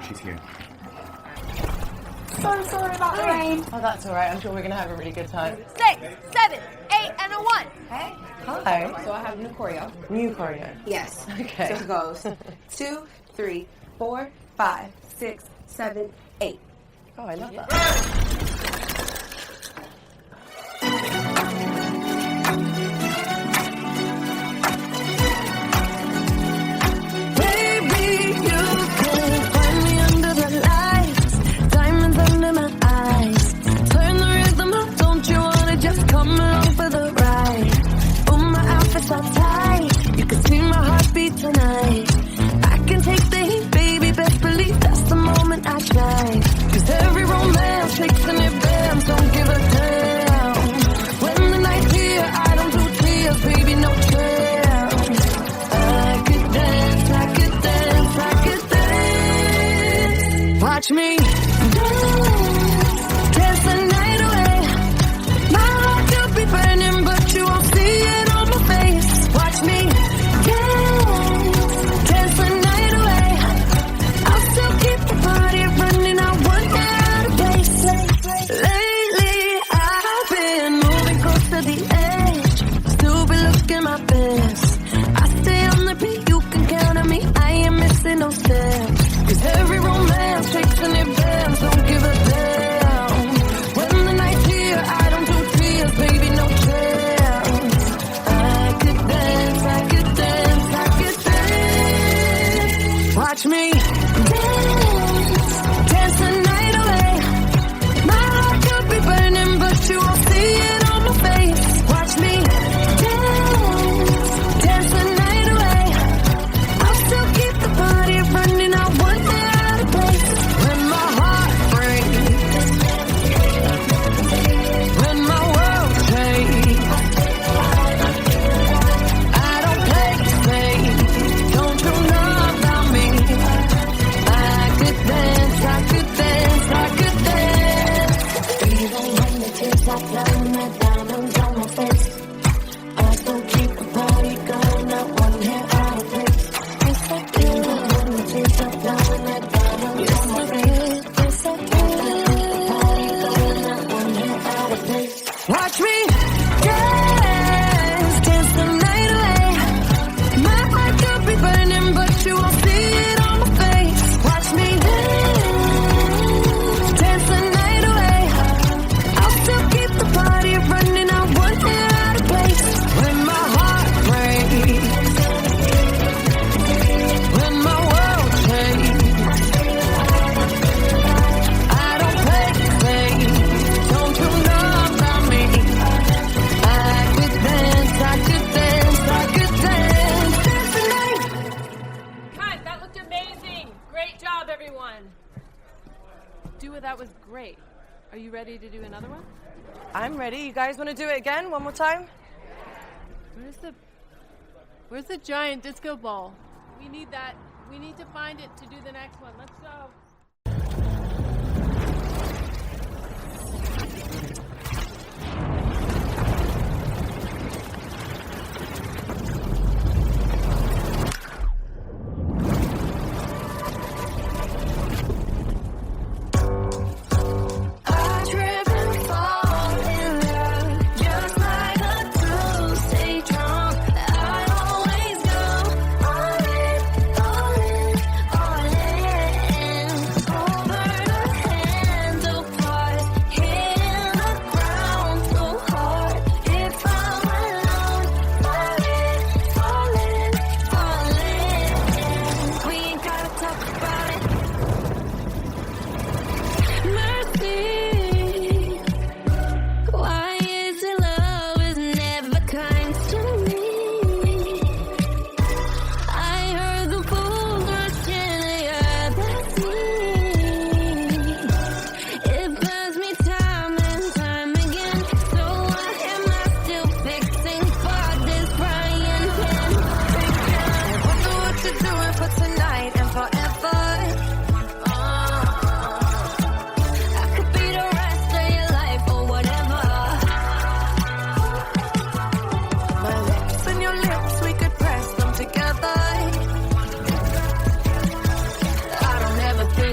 She's here. So sorry about the rain. Oh, that's all right. I'm sure we're gonna have a really good time. 6, 7, 8, and a 1. Hey. Hi. So I have new choreo. New choreo. Yes. Okay. So it goes 2, 3, 4, 5, 6, 7, 8. Oh, I love that. Tonight, I can take the heat, baby. Best believe that's the moment I shine. 'Cause every romance takes an advance. Don't give a damn. When the night's here, I don't do tears, baby. No chance. I could dance, I could dance, I could dance. Watch me dance the night away. My heart could be burning, but you won't see it on my face. Watch me. No steps, 'cause every romance takes an advance. Don't give a damn. When the night's here, I don't do tears, baby, no chance. I could dance, I could dance, I could dance. Watch me dance, dance the night away. My heart could be burning, but you won't see it on my face. Watch me dance, dance the night away. I'll still keep the party running. I want it out of place. When my heart breaks, when my world shakes, I don't play safe. Don't you know about me? I could dance, I could dance, I could dance. Even when the tears stop down, the diamonds on my face, I still keep the party going. Not one hair out of place. Watch me dance, dance the night away. My heart could be burning, but you won't see it on my face. Watch me dance, dance the night away. I'll still keep the party running. I want it out of place. When my heart breaks, when my world changes, I don't play safe. Don't you know about me? I could dance, I could dance, I could dance. Dance tonight. Cut, that looked amazing. Great job, everyone. Dua, that was great. Are you ready to do another one? I'm ready. You guys want to do it again? One more time? Where's the giant disco ball? We need that. We need to find it to do the next one. Let's go. I trip and fall in love, just like a true stay drunk. I always go all in, all in, all in.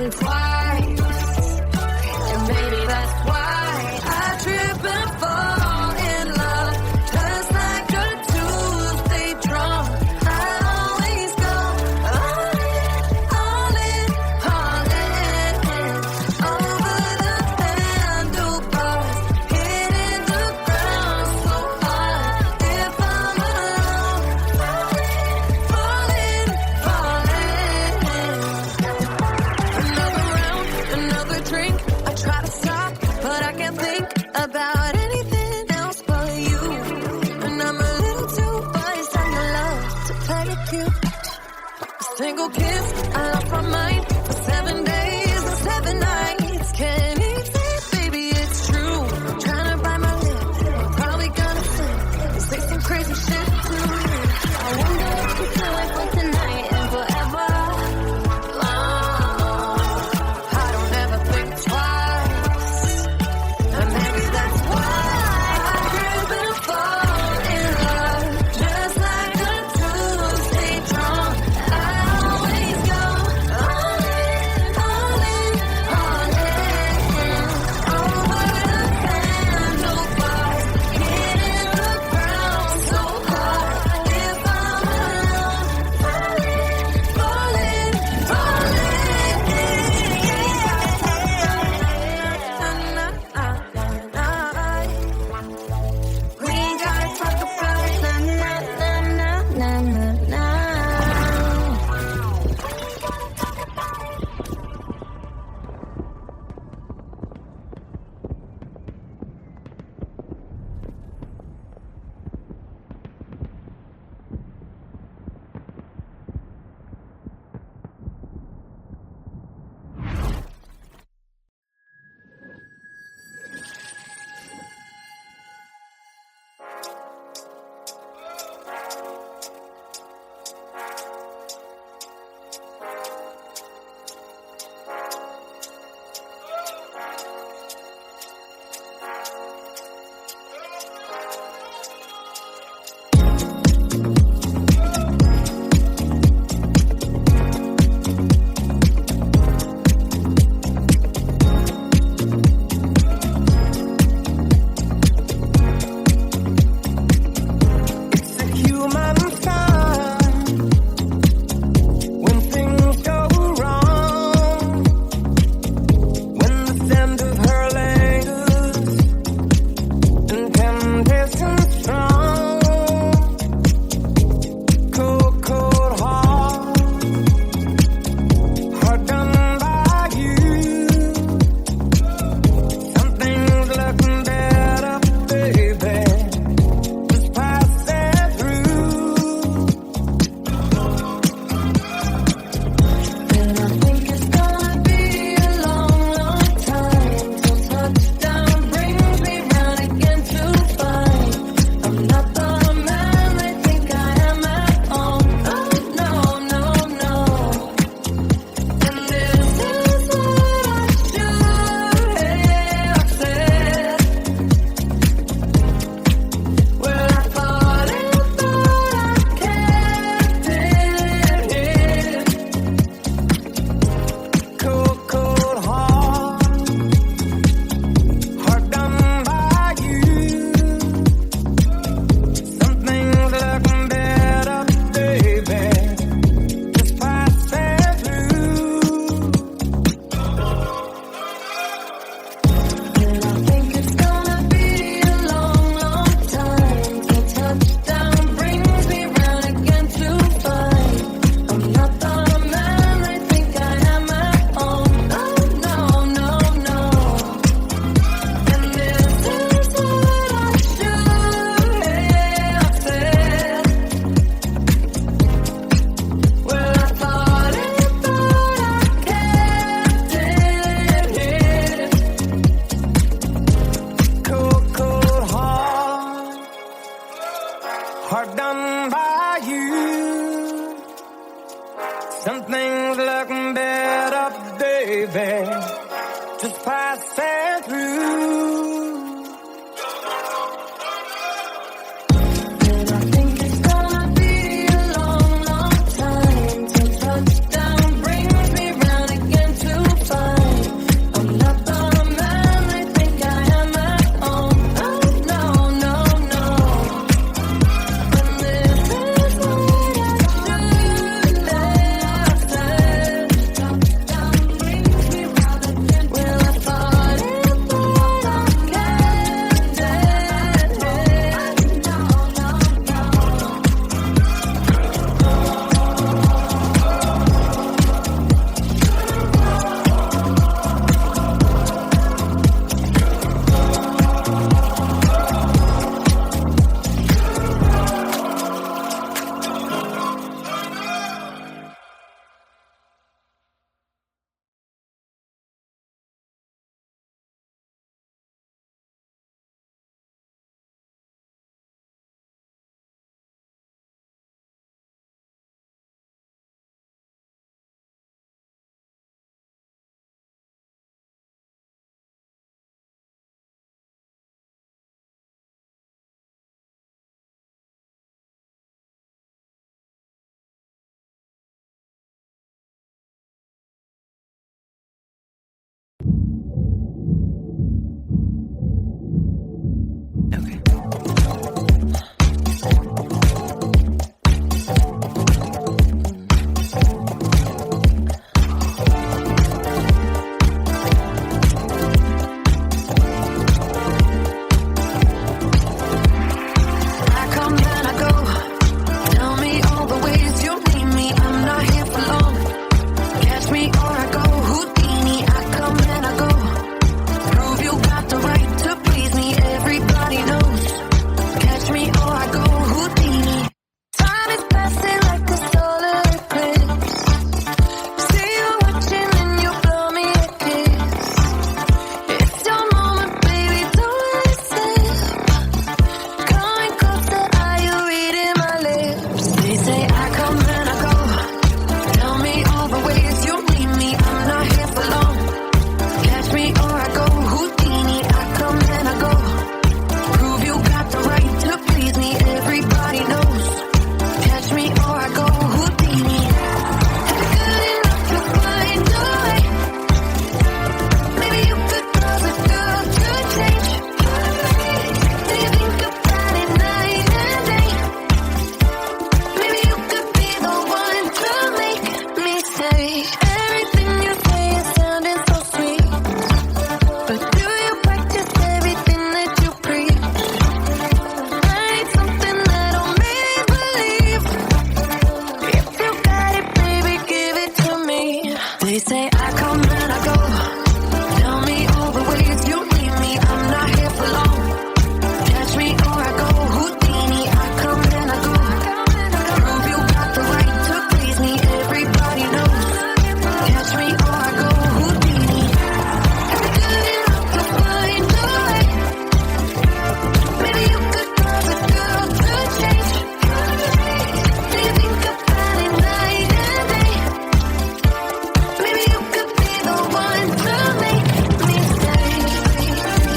think twice. And maybe that's why I trip and fall in love. Just like a Tuesday drum, I always go all in, over the handlebars, hitting the ground so hard. If I'm alone, falling. Another round, another drink. I try to stop, but I can't think about anything else but you. And I'm a little too biased on your love to play it cute. A single kiss, I lost my mind for 7 days and 7 nights. Can't even, baby, it's true. Trying to bite my lip, I'm probably gonna slip and say some crazy shit to you. I wonder if you feel like for tonight and forever. I don't ever think twice, and maybe that's why I trip and fall in love. Just like a Tuesday drum, I always go all in, over the handlebars, hitting the ground so hard. If I'm alone, falling. We gotta talk about it. It's a human sign when things go wrong. When the scent of her lingers and temptation strong. Cold heart, hard done by you. Something's looking better, baby. Just pass it through. And I think it's gonna be a long time till touchdown brings me round again to find I'm not the man they think I am at all. Oh, no. And this is what I should have said. Well, I thought it, but I kept it hid. Cold heart, hard done by you. Something's looking better, baby. Just pass it through. And I think it's gonna be a long time till touchdown brings me round again to find I'm not the man they think I am at all. Oh, no. And this is what I should have said. Well, I thought it, but I kept it hid. Cold heart, hard done by you. Something's looking better, baby. Just pass it through. And I think it's gonna be a long time till touchdown brings me round again to day I come and I go. Tell me all the ways you need me. I'm not here for long. Catch me or I go. Houdini, I come and I go. Prove you got the right to please me. Everybody knows. Catch me or I go. Houdini. If you're good enough to find a way, maybe you could cause a girl to change. Do you think about it night and day? Maybe you could be the one to make me stay.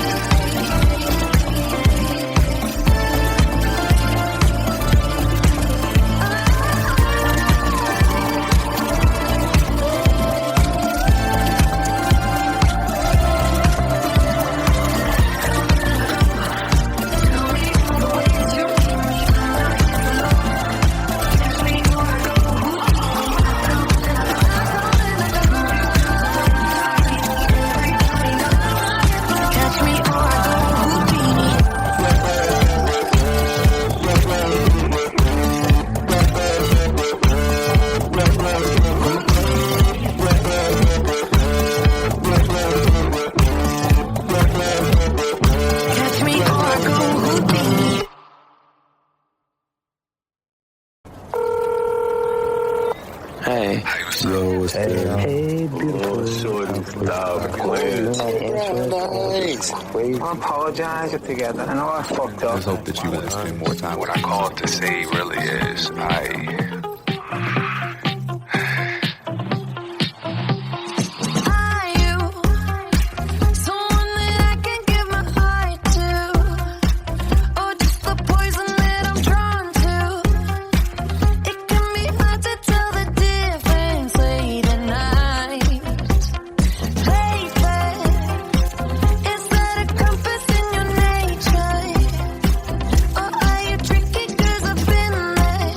Catch me or I go. Houdini. Catch me or I go. Houdini. Hey. Yo, what's good? Hey, beautiful. Shorty, stop playing. I apologize together. I know I fucked up. I just hope that you want to spend more time. What I called to say really is Are you someone that I can give my heart to, or just the poison that I'm drawn to? It can be hard to tell the difference late at night. Baby, is that a compass in your nature, or are you tricky? 'Cause I've been there.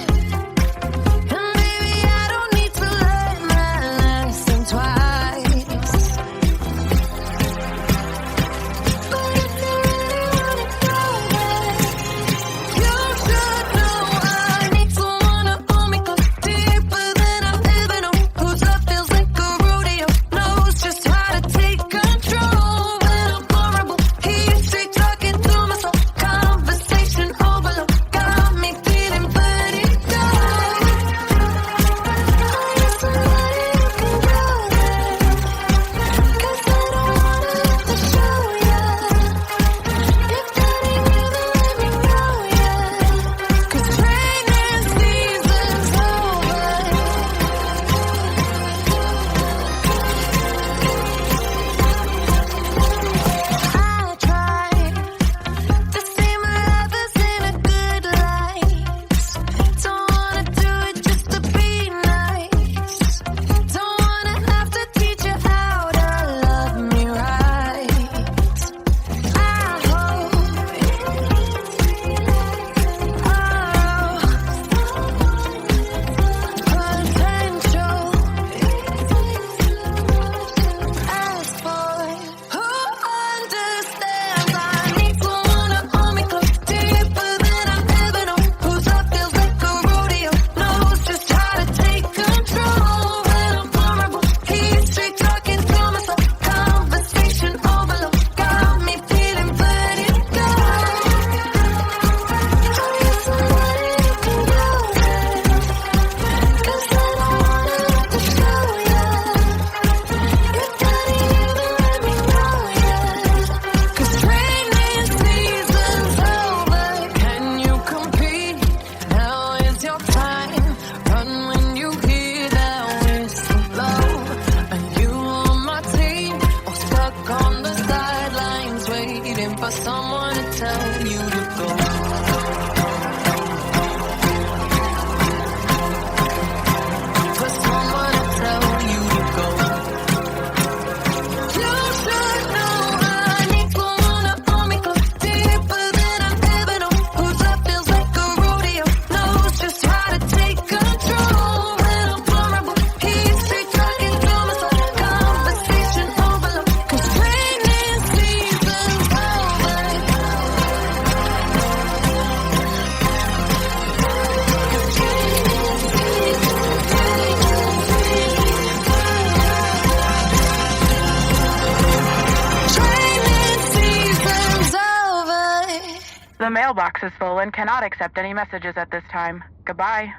The mailbox is full and cannot accept any messages at this time. Goodbye.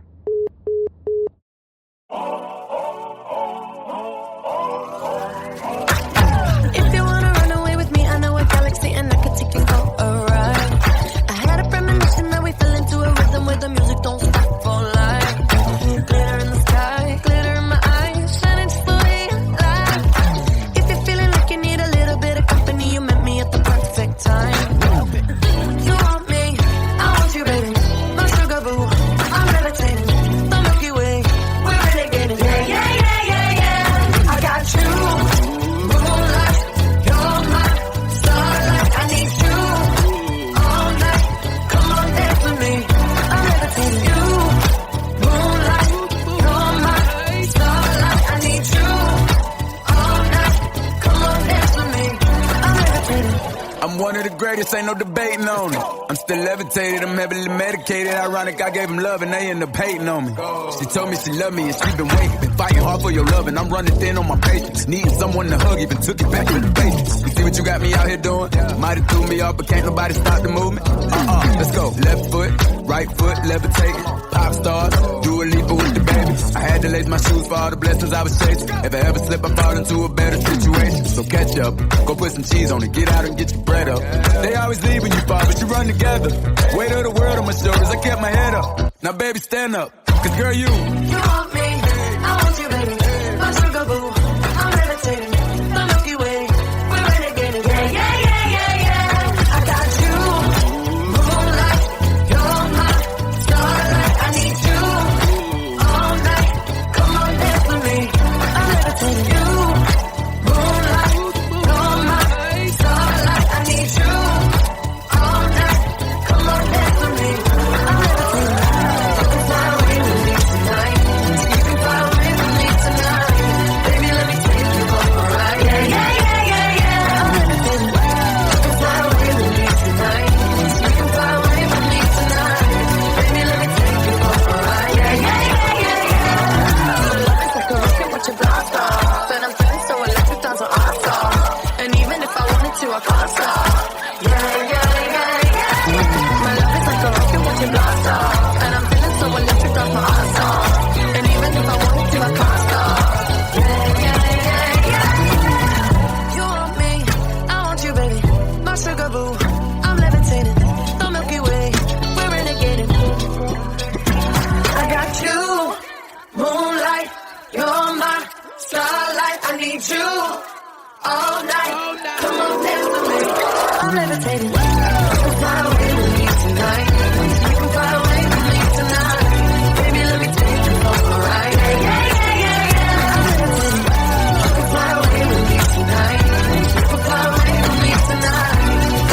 If you wanna run away with me, I know a galaxy and I can take you for a ride. I had a premonition that we fell into a rhythm where the music don't stop for life. Glitter in the sky, glitter in my eyes, shining just the way I like. If you're feeling like you need a little bit of company, you met me at the perfect time. You want me, I want you, baby. My sugar boo, I'm levitating. The Milky Way, we're renegading. Yeah, yeah, yeah, yeah, yeah. I got you. Moonlight, you're my starlight. I need you all night. Come on, dance with me. I'm levitating. You, moonlight, you're my starlight. I need you all night. Come on, dance with me. I'm levitating. I'm one of the greatest, ain't no debating on it. I'm still levitated, I'm heavily medicated. Ironic, I gave them love and they end up hating on me. She told me she loved me and she been waiting. Been fighting hard for your love and I'm running thin on my patience. Needing someone to hug, even took it back to the basics. You see what you got me out here doing? Might have threw me off, but can't nobody stop the movement. Let's go. Left foot, right foot, levitating. Pop stars, Dua Lipa with the baby. I had to lace my shoes for all the blessings I was chasing. If I ever slip, I fall into a better situation. So catch up, go put some cheese on it, get out and get your bread up. They always leave when you fall, but you run together. Weight of the world on my shoulders, I kept my head up. Now baby, stand up, cause girl, you want me, I want you, baby. My sugar boo, I'm levitating. The Milky Way, we're renegading. Yeah, yeah, yeah, yeah, yeah. I got you. Moonlight, you're my starlight. I need you all night. Come on, dance with me. I'm levitating. You, moonlight, you're my starlight. I need you all night. Come on, dance with me. I'm levitating. You can fly away with me tonight. You can fly away with me tonight. Baby, let me take you for a ride. Yeah, yeah, yeah, yeah, yeah. I'm levitating. You can fly away with me tonight. You can fly away with me tonight. Baby, let me take you for a ride. Yeah, yeah, yeah, yeah, yeah. It's like a rocket, watch it blast off. And I'm feeling so electric, dance on our song. And even if I wanted to, I can't stop. Yeah, yeah, yeah, yeah. My love is like a rocket, watch it blast off. And I'm feeling so electric, dance my ass off. And even if I wanted to, I can't stop. Yeah, yeah, yeah, yeah. You want me, I want you, baby. My sugar boo, I'm levitating. The Milky Way, we're renegading. I got you, moonlight, you're my starlight. I need you all night. Come on, dance with me. I'm levitating. You can fly away with me tonight. You can fly away with me tonight. Baby, let me take you for a ride. Yeah, yeah, yeah, yeah, yeah. I'm levitating. You can fly away with me tonight. You can fly away with me tonight.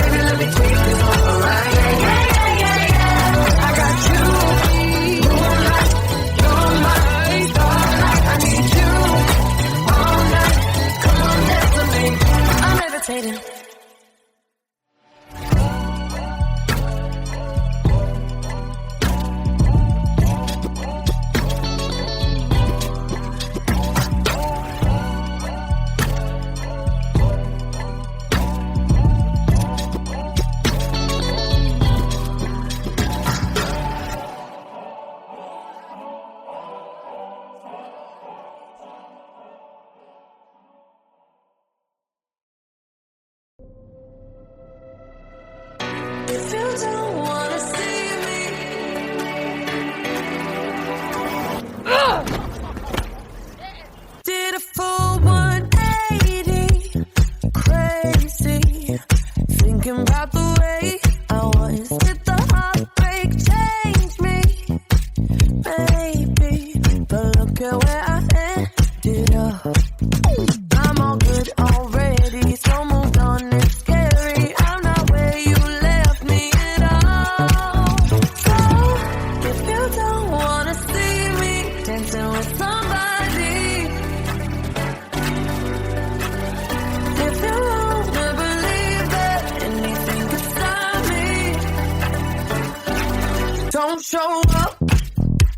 Baby, let me take you for a ride. Yeah, yeah, yeah, yeah, yeah. I got you. Moonlight, you're my starlight. I need you all night. Come on, dance with me. I'm levitating. If you don't wanna see me, did a full 180, crazy, thinking about the way I was. Did the heartbreak change me, baby? But look at where I ended up. I'm all good already, so moved on. It's scary. I'm not where you left me at all. So if you don't wanna see me dancing with somebody, if you wanna believe that anything could stop me, don't show up,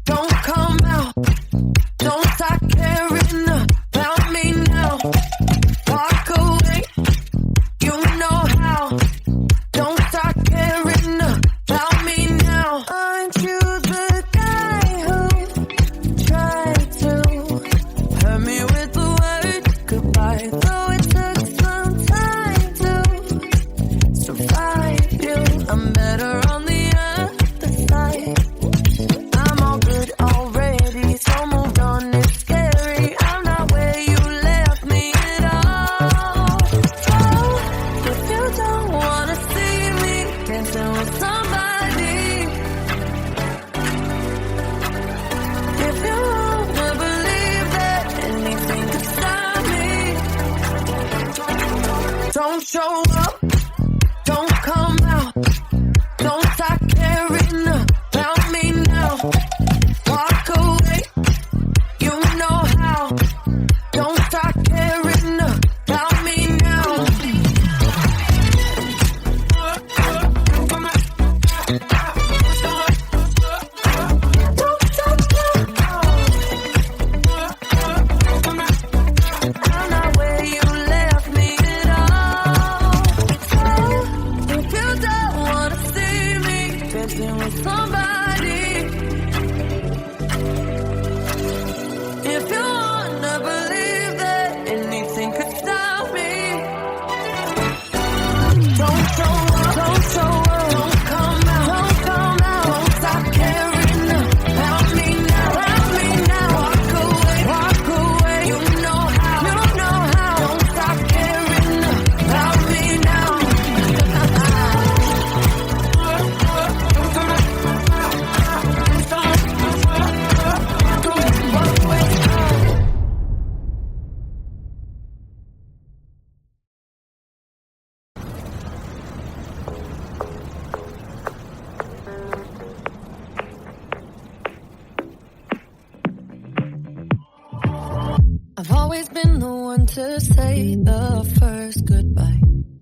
don't come out, don't start caring about me now. Walk away, you know how. Don't start caring Don't show up, don't come out, don't start caring about me now. Walk away, you know how. Don't start caring about me now. I'm not where you left me at all. If you don't wanna see me dancing with somebody, if you wanna believe that anything could stop me, don't show up, don't show up, don't come out, don't come out, don't stop caring about me now, about me now. Walk away, you know how, don't stop caring about me now. I've always been the one to say the first goodbye.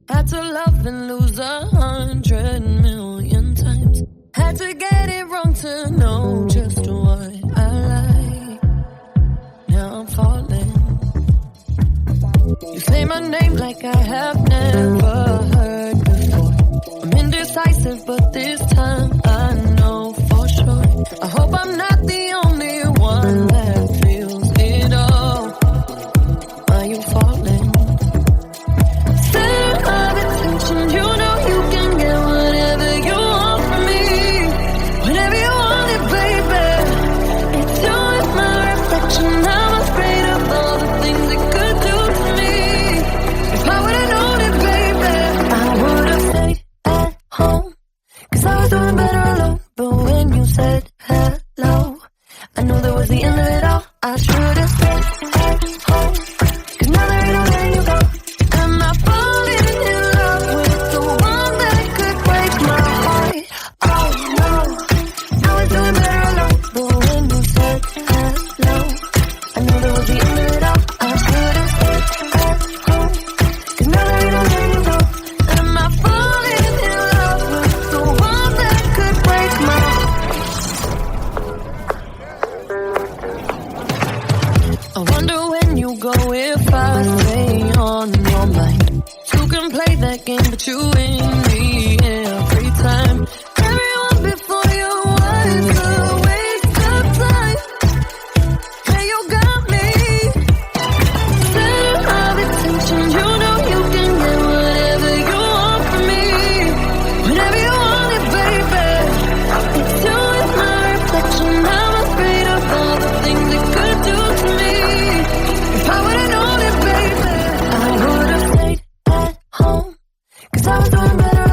Had to love and lose 100,000,000 times. Had to get it wrong to know just what I like. Now I'm falling. You say my name like I have never heard before. I'm indecisive, but this time I know for sure. I hope I'm not the only one that feels it all. Are you falling? Center of attention, you know you can get whatever you want from me. Whenever you want it, baby. It's you and my reflection. I'm afraid of all the things it could do to me. If I would've known it, baby, I would've stayed at home. 'Cause I was doing better alone. But when you said hello, I knew that was the end of it all. I should've stayed at home. 'Cause now there ain't no letting you go. Am I falling in love with the one that could break my heart? Oh no, I was doing better alone. But when you said hello, I knew that was the end of it all. I should've stayed at home. 'Cause now there ain't no letting you go. Am I falling in love with the one that could break my heart? I wonder when you go if I stay on your mind. You can play that game, but you win me every time. Everyone before you was a waste of time. Yeah, you got me. Center of attention, you know you can get whatever you want from me. Whenever you want it, baby. It's you and my reflection. I'm afraid of all the things it could do to me. If I would've known it, baby, I would've stayed at home. 'Cause I was doing better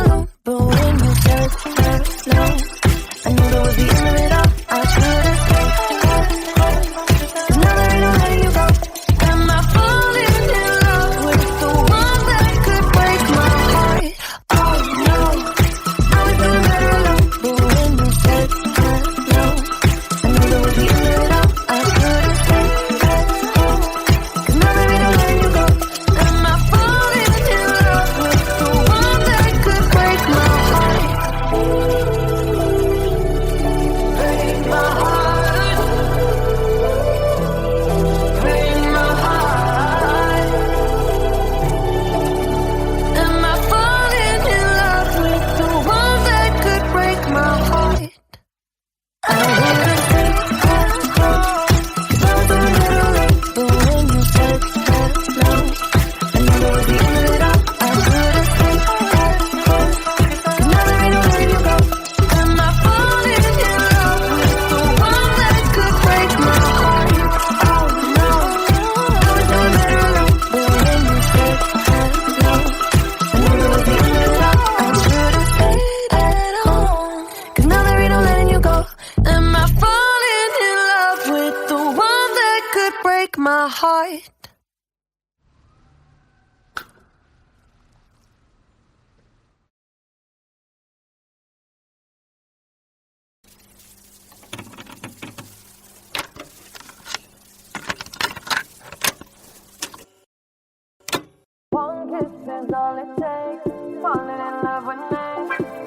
One kiss is all it takes. Falling in love with me.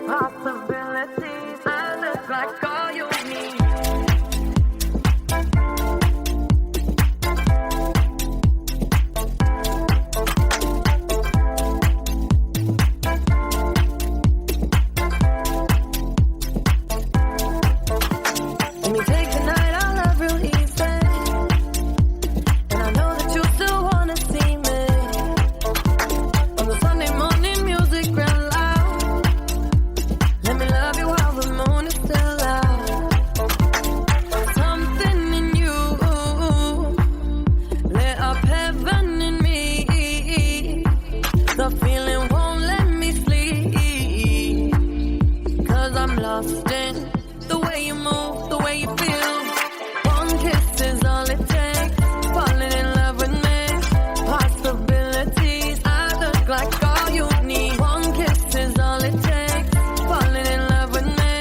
Possibilities. I look like all you need. Let me take the night, I love real easy. And I know that you still wanna see me. On the Sunday morning, music real loud. Let me love you while the moon is still out. Something in you lit up heaven in me. The feeling won't let me sleep. 'Cause I'm lost in the way you move, the way you feel. One kiss is all it takes. Falling in love with me. Possibilities. I look like all you need. One kiss is all it takes. Falling in love with me.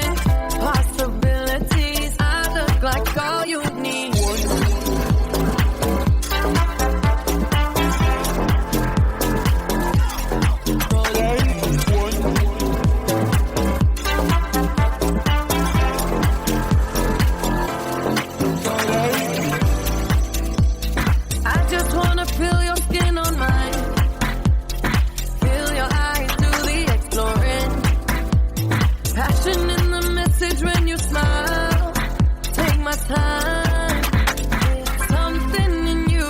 Possibilities. I look like all you need. I just wanna feel your skin on mine. Feel your eyes do the exploring. Passion in the message when you smile. Take my time. Something in you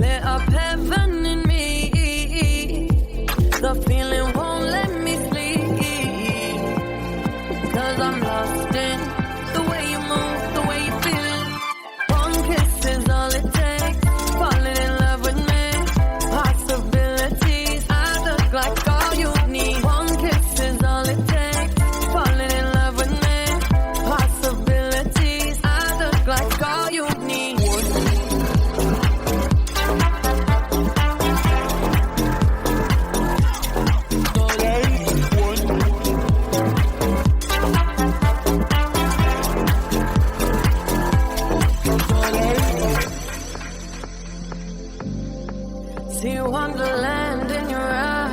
lit up heaven in me. The feeling won't let me sleep. 'Cause I'm lost in the way you move, the way you feel. One kiss is all it takes. Falling in love with me. Possibilities. I look like all you need. One kiss is all it takes. Falling in love with me. Possibilities. I look like all you need. See wonderland in your eyes.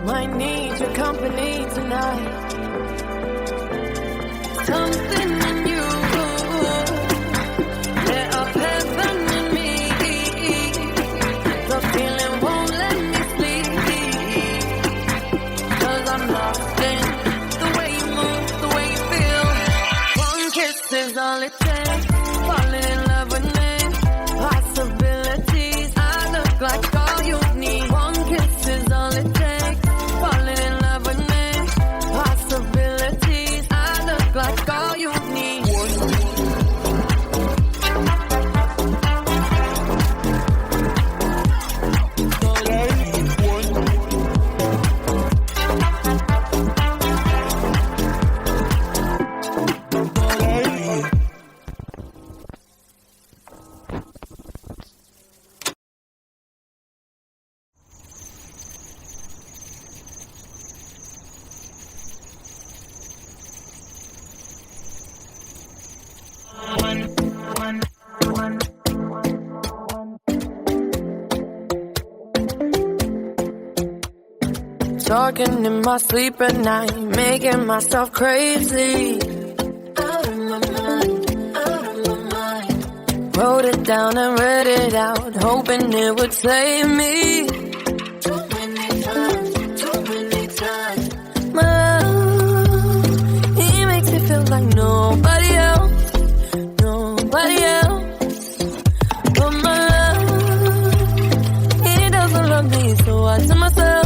Might need your company tonight. Something in you lit up heaven in me. The feeling won't let me sleep. 'Cause I'm lost in the way you move, the way you feel. One kiss is all it takes. Falling in love with me. Possibilities. I look like all you need. One kiss is all it takes. Falling in love with me. Possibilities. I look like all you need. Talking in my sleep at night, making myself crazy. Out of my mind, out of my mind. Wrote it down and read it out, hoping it would save me. Too many times. My love, he makes me feel like nobody else. But my love, he doesn't love me, so I tell myself.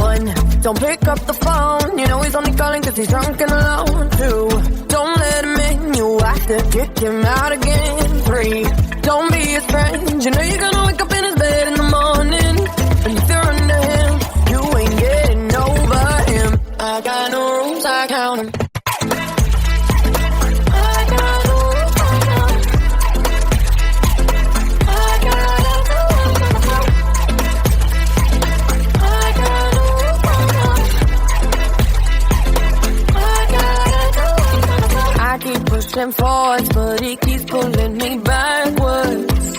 One, don't pick up the phone. You know he's only calling 'cause he's drunk and alone. Two, don't let him in. You have to kick him out again. Three, don't be his friend. You know you're gonna wake up in his bed in the morning. And if you're under him, you ain't getting over him. I got no rules, I count them. I got pushing forwards, but he keeps pulling me backwards.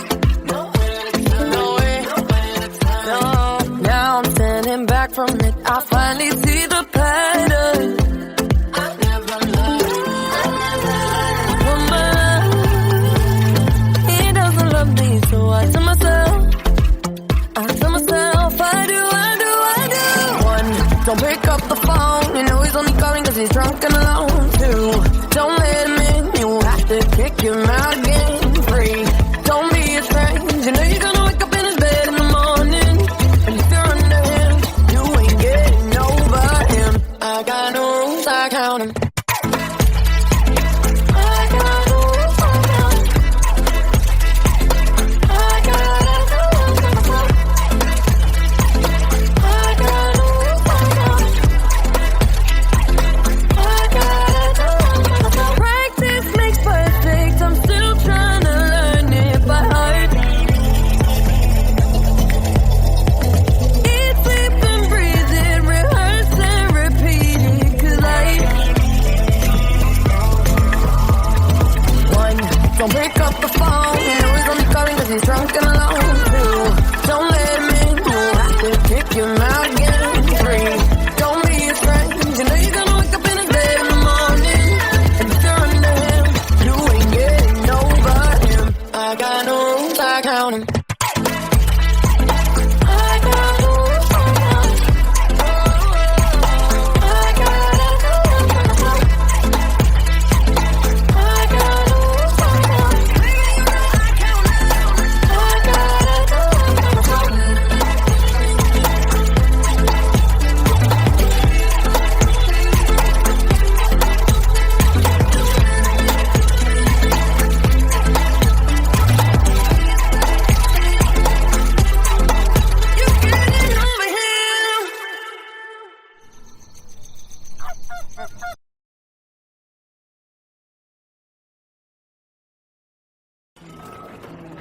No, now I'm standing back from it. I finally see the pattern. I never loved. He doesn't love me, so I tell myself, I do. One, don't pick up the phone. You know he's only calling 'cause he's drunk and alone. Two, don't let him in. You have to kick him out again. Three, don't be a strange. You know you're gonna wake up in his bed in the morning, and if you're under him, you ain't getting over him. I got no rules, I count him. Don't pick up the phone. You know he's only calling 'cause he's drunk and alone. Two, don't let him in. You have to kick him out again. Three, don't be a strange. You know you're gonna wake up in his bed in the morning, and if you're under him, you ain't getting over him. I got no rules, I count him.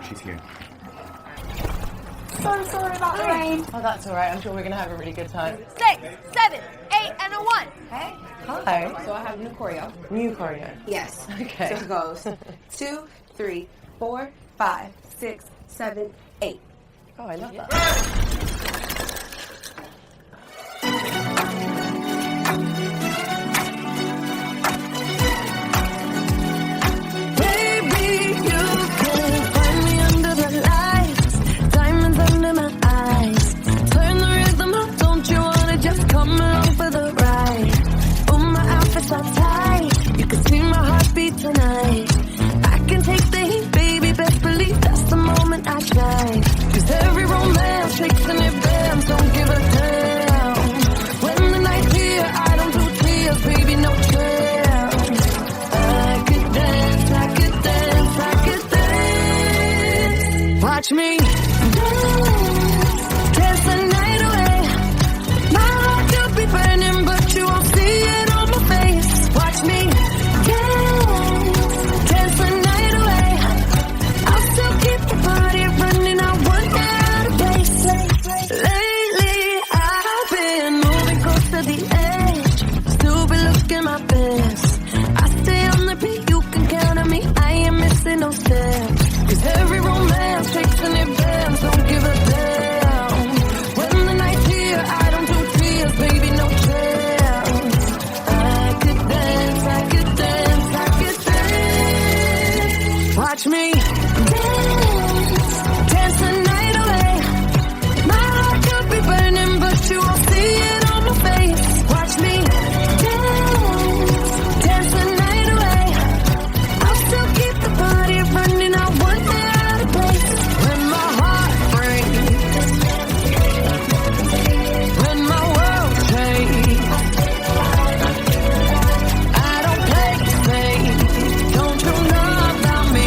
She's here. So sorry about the rain. Oh, that's all right. I'm sure we're going to have a really good time. 6, 7, 8, and a 1. Hey. Hi. So I have new choreo. New choreo. Yes. Okay. So it goes 2, 3, 4, 5, 6, 7, 8. Oh, I love that. Tonight, I can take the heat, baby. Best believe that's the moment I shine. 'Cause every romance takes an advance. Don't give a damn. When the night's here, I don't do tears, baby. No chance. I could dance, I could dance, I could dance. Watch me dance the night away. My heart could be burning, but you won't see it on my face. Watch me dance the night away. I'll still keep the party running. I won't get out of place. Lately, I've been moving close to the edge. Still be looking my best. I stay on the beat, you can count on me. I ain't missing no steps. 'Cause every romance takes an advance. Don't give a damn. When the night's here, I don't do tears, baby, no chance. I could dance, I could dance, I could dance. Watch me dance the night away. My heart could be burning, but you won't see it on my face. Watch me dance the night away. I'll still keep the party running. I won't get out of place. When my heart breaks, when my world shakes, I don't play safe. Don't you know about me?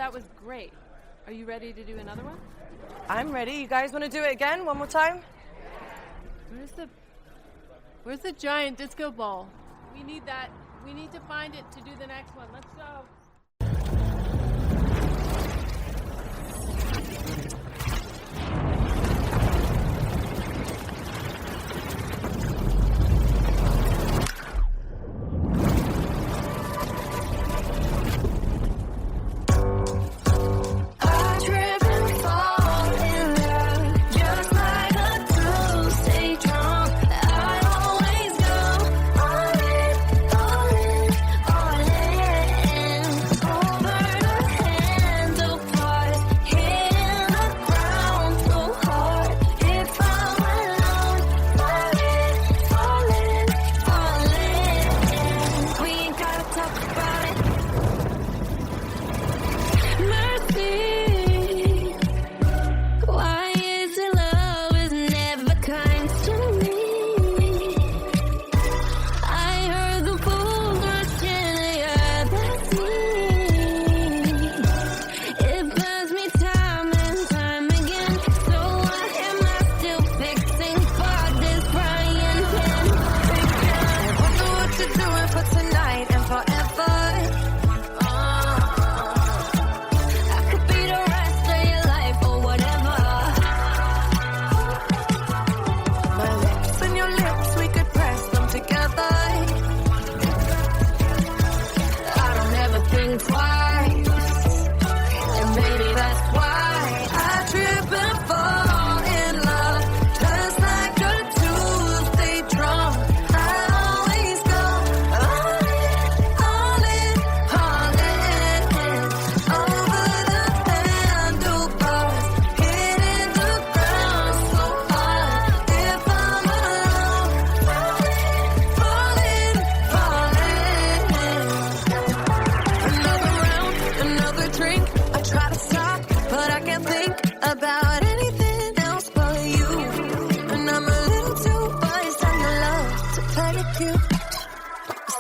that was great. Are you ready to do another one? I'm ready. You guys want to do it again? One more time? Where's the giant disco ball? We need that. We need to find it to do the next one. Let's go.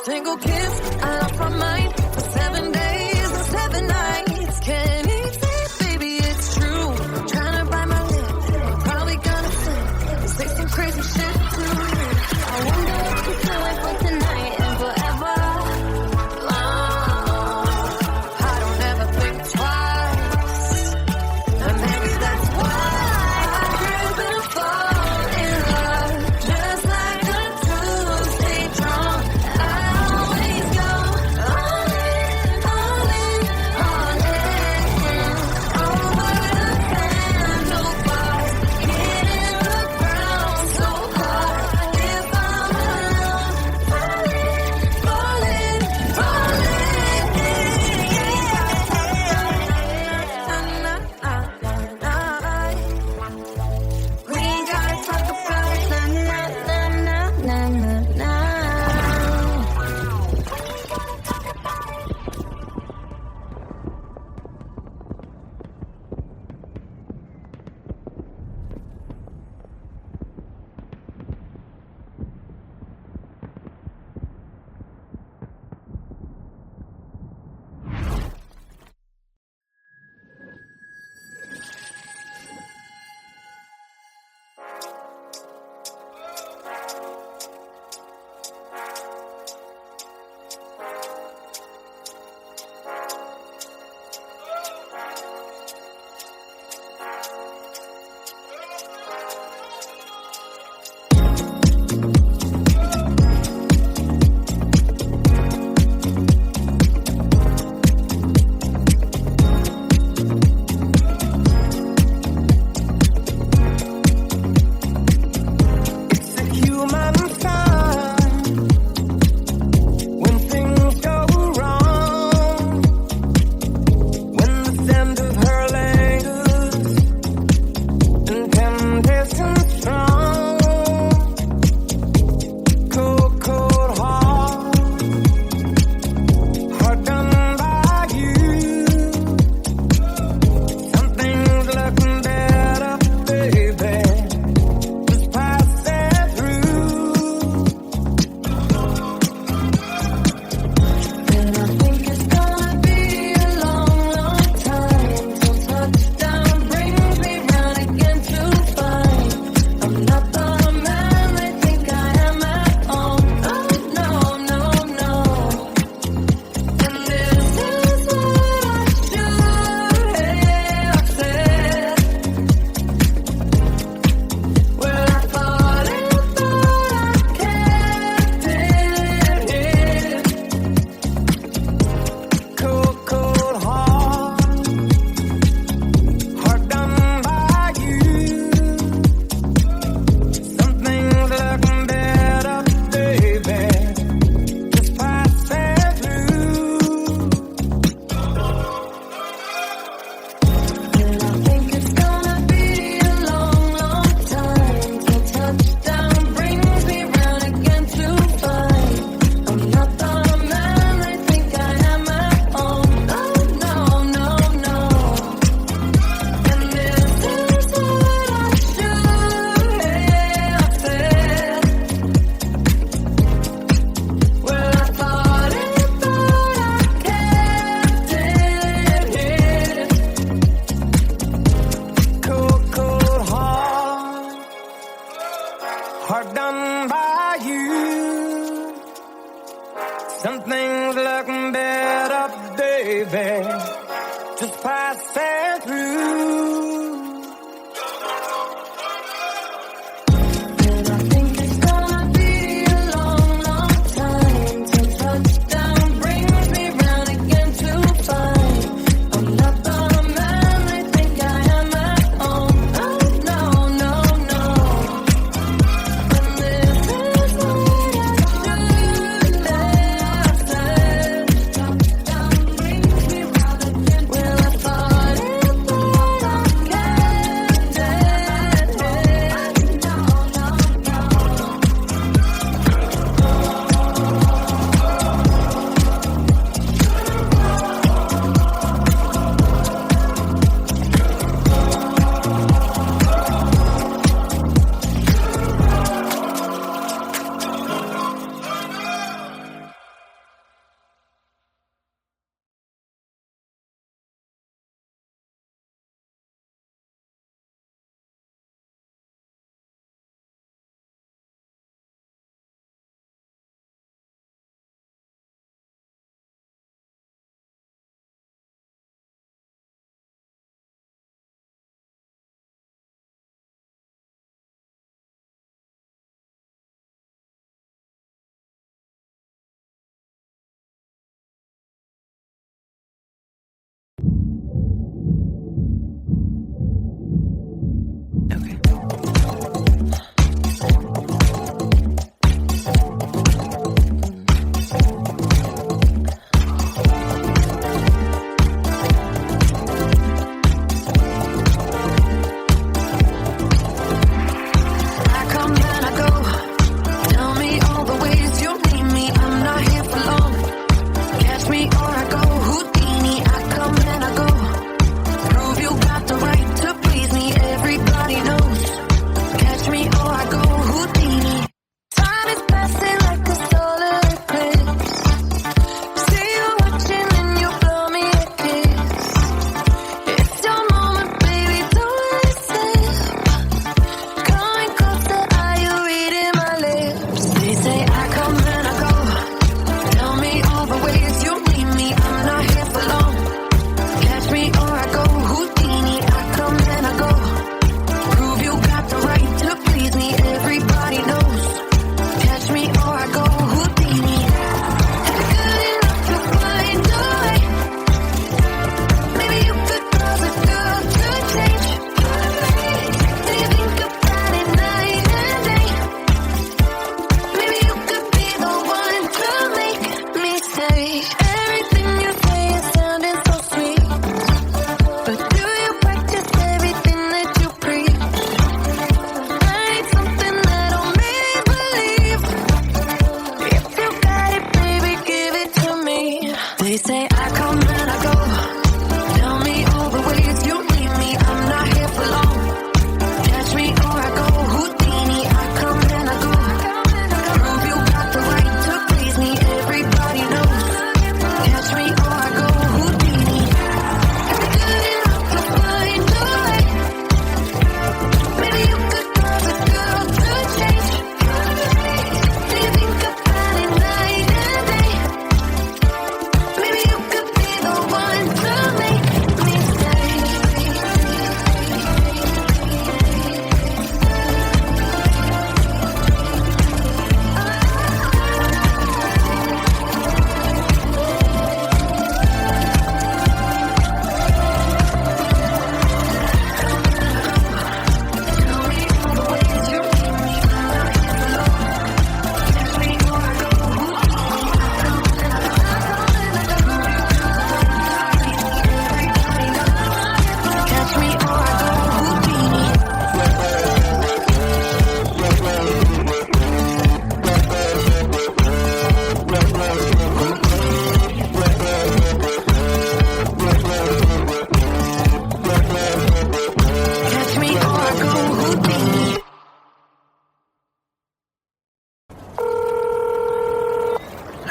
Single kiss, I lost my mind for 7 days and 7 nights. Can't easy, baby, it's true. Trying to bite my lip, probably gonna slip. Say some crazy shit too. I wonder what you're doing for tonight and forever. I don't ever think twice, and maybe that's why I trip and fall in love, just like a Tuesday drunk. by you. Some things look better, baby, just passing through.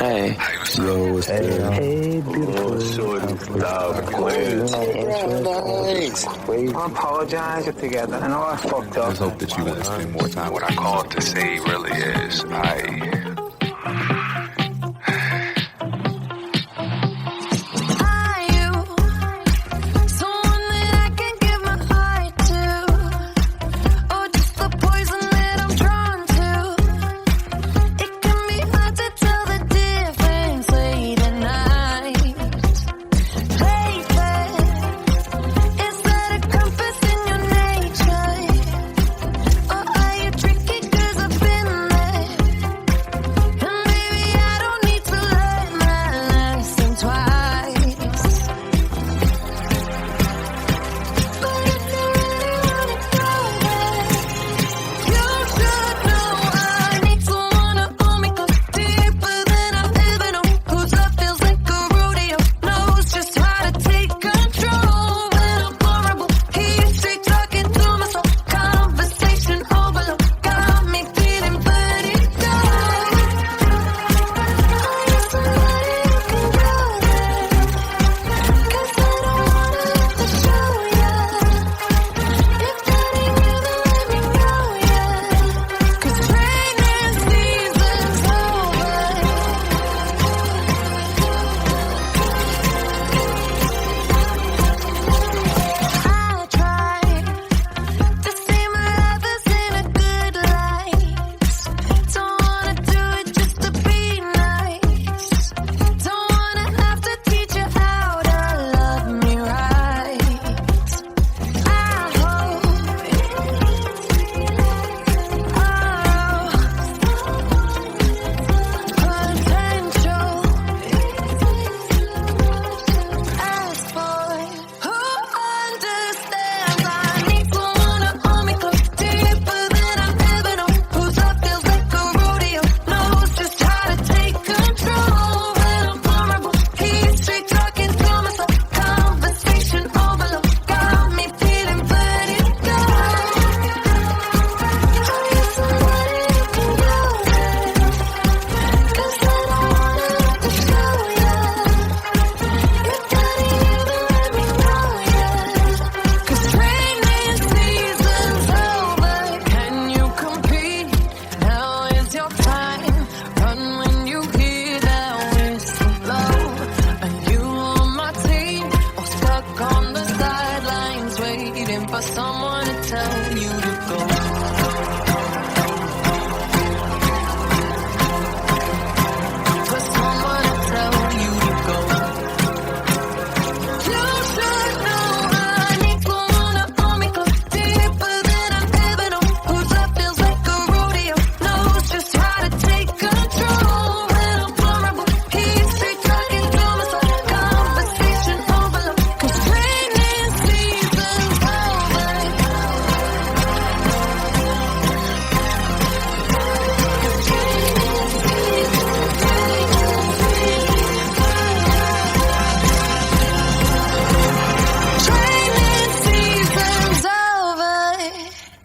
Hey. Yo, what's good? Hey, beautiful. I apologize together. I know I fucked up. I just hope that you're going to spend more time. What I called to say really is, I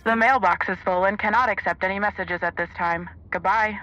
The mailbox is full and cannot accept any messages at this time. Goodbye.